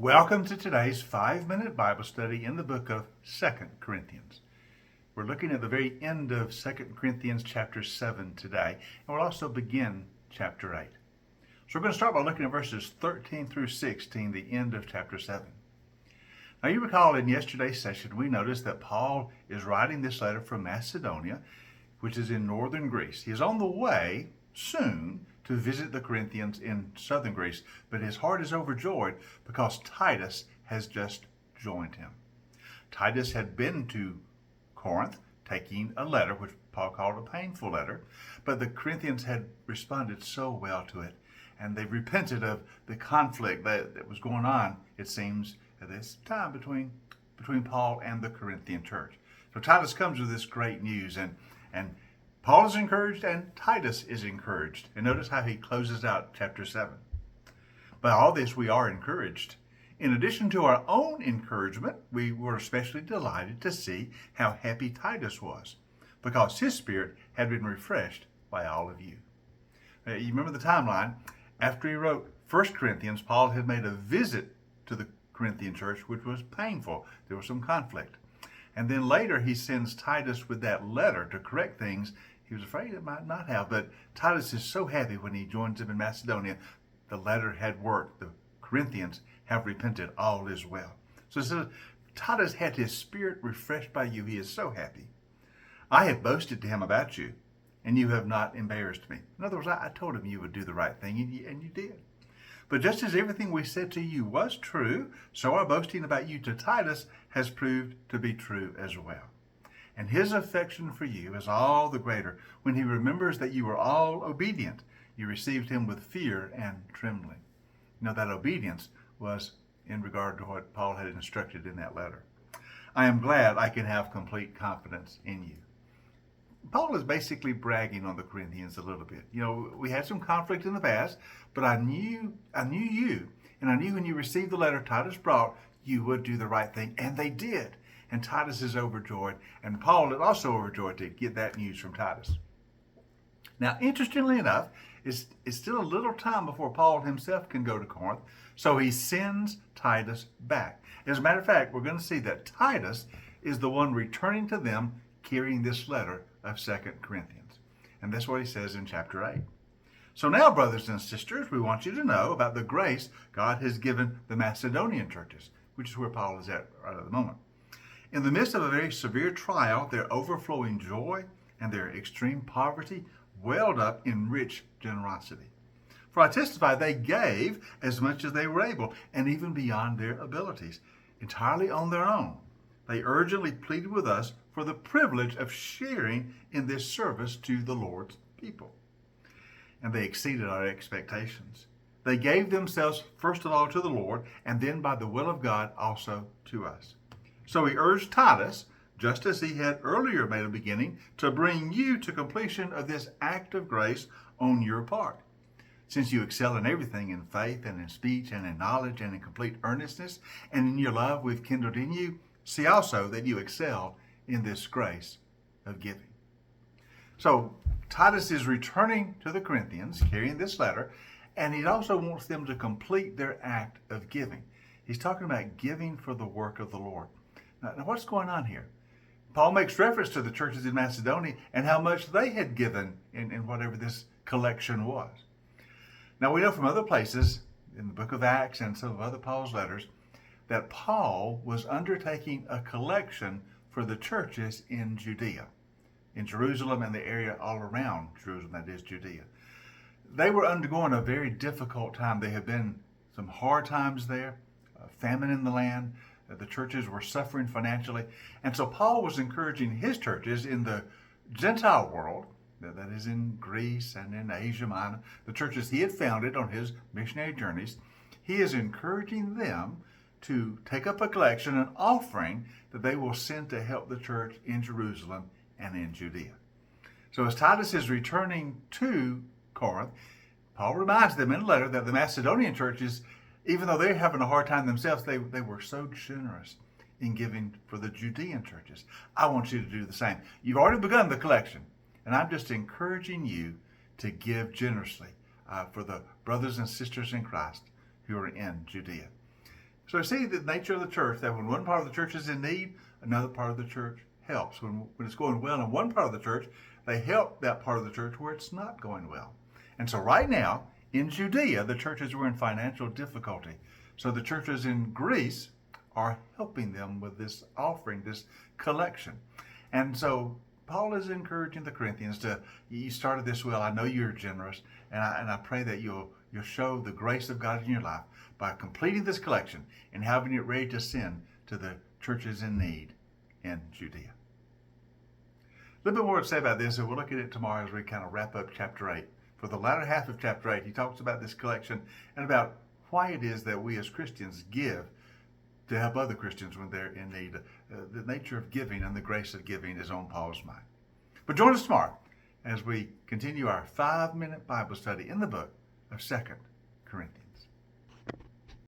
Welcome to today's 5-minute Bible study in the book of 2 Corinthians. We're looking at the very end of 2 Corinthians chapter 7 today, and we'll also begin chapter 8. So we're going to start by looking at verses 13 through 16, the end of chapter 7. Now you recall in yesterday's session we noticed that Paul is writing this letter from Macedonia, which is in northern Greece. He is on the way soon to visit the Corinthians in southern Greece, but his heart is overjoyed because Titus has just joined him. Titus had been to Corinth taking a letter, which Paul called a painful letter, but the Corinthians had responded so well to it, and they repented of the conflict that was going on, it seems, at this time between Paul and the Corinthian church. So Titus comes with this great news, and Paul is encouraged and Titus is encouraged. And notice how he closes out chapter 7. By all this, we are encouraged. In addition to our own encouragement, we were especially delighted to see how happy Titus was, because his spirit had been refreshed by all of you. You remember the timeline. After he wrote 1 Corinthians, Paul had made a visit to the Corinthian church, which was painful. There was some conflict. And then later he sends Titus with that letter to correct things he was afraid it might not have. But Titus is so happy when he joins him in Macedonia. The letter had worked. The Corinthians have repented. All is well. So Titus had his spirit refreshed by you. He is so happy. I have boasted to him about you, and you have not embarrassed me. In other words, I told him you would do the right thing, and you did. But just as everything we said to you was true, so our boasting about you to Titus has proved to be true as well. And his affection for you is all the greater when he remembers that you were all obedient. You received him with fear and trembling. You know, that obedience was in regard to what Paul had instructed in that letter. I am glad I can have complete confidence in you. Paul is basically bragging on the Corinthians a little bit. You know, we had some conflict in the past, but I knew you, and I knew when you received the letter Titus brought, you would do the right thing, and they did. And Titus is overjoyed, and Paul is also overjoyed to get that news from Titus. Now, interestingly enough, it's still a little time before Paul himself can go to Corinth, so he sends Titus back. As a matter of fact, we're going to see that Titus is the one returning to them carrying this letter of 2 Corinthians. And that's what he says in chapter 8. So now, brothers and sisters, we want you to know about the grace God has given the Macedonian churches, which is where Paul is at right at the moment. In the midst of a very severe trial, their overflowing joy and their extreme poverty welled up in rich generosity. For I testify they gave as much as they were able, and even beyond their abilities, entirely on their own. They urgently pleaded with us for the privilege of sharing in this service to the Lord's people. And they exceeded our expectations. They gave themselves first of all to the Lord, and then by the will of God also to us. So he urged Titus, just as he had earlier made a beginning, to bring you to completion of this act of grace on your part. Since you excel in everything, in faith and in speech and in knowledge and in complete earnestness, and in your love we've kindled in you, see also that you excel in this grace of giving. So Titus is returning to the Corinthians, carrying this letter, and he also wants them to complete their act of giving. He's talking about giving for the work of the Lord. Now what's going on here? Paul makes reference to the churches in Macedonia and how much they had given in whatever this collection was. Now we know from other places, in the book of Acts and some of other Paul's letters, that Paul was undertaking a collection for the churches in Judea, in Jerusalem and the area all around Jerusalem, that is Judea. They were undergoing a very difficult time. There had been some hard times there, famine in the land. The churches were suffering financially. And so Paul was encouraging his churches in the Gentile world, that is in Greece and in Asia Minor, the churches he had founded on his missionary journeys. He is encouraging them to take up a collection, an offering that they will send to help the church in Jerusalem and in Judea. So as Titus is returning to Corinth, Paul reminds them in a letter that the Macedonian churches, even though they're having a hard time themselves, they were so generous in giving for the Judean churches. I want you to do the same. You've already begun the collection, and I'm just encouraging you to give generously for the brothers and sisters in Christ who are in Judea. So see the nature of the church, that when one part of the church is in need, another part of the church helps. When it's going well in one part of the church, they help that part of the church where it's not going well. And so right now, in Judea, the churches were in financial difficulty. So the churches in Greece are helping them with this offering, this collection. And so Paul is encouraging the Corinthians you started this well. I know you're generous, and I pray that you'll show the grace of God in your life by completing this collection and having it ready to send to the churches in need in Judea. A little bit more to say about this, and we'll look at it tomorrow as we kind of wrap up chapter 8. For the latter half of chapter 8, he talks about this collection and about why it is that we as Christians give to help other Christians when they're in need. The nature of giving and the grace of giving is on Paul's mind. But join us tomorrow as we continue our 5-minute Bible study in the book of 2 Corinthians.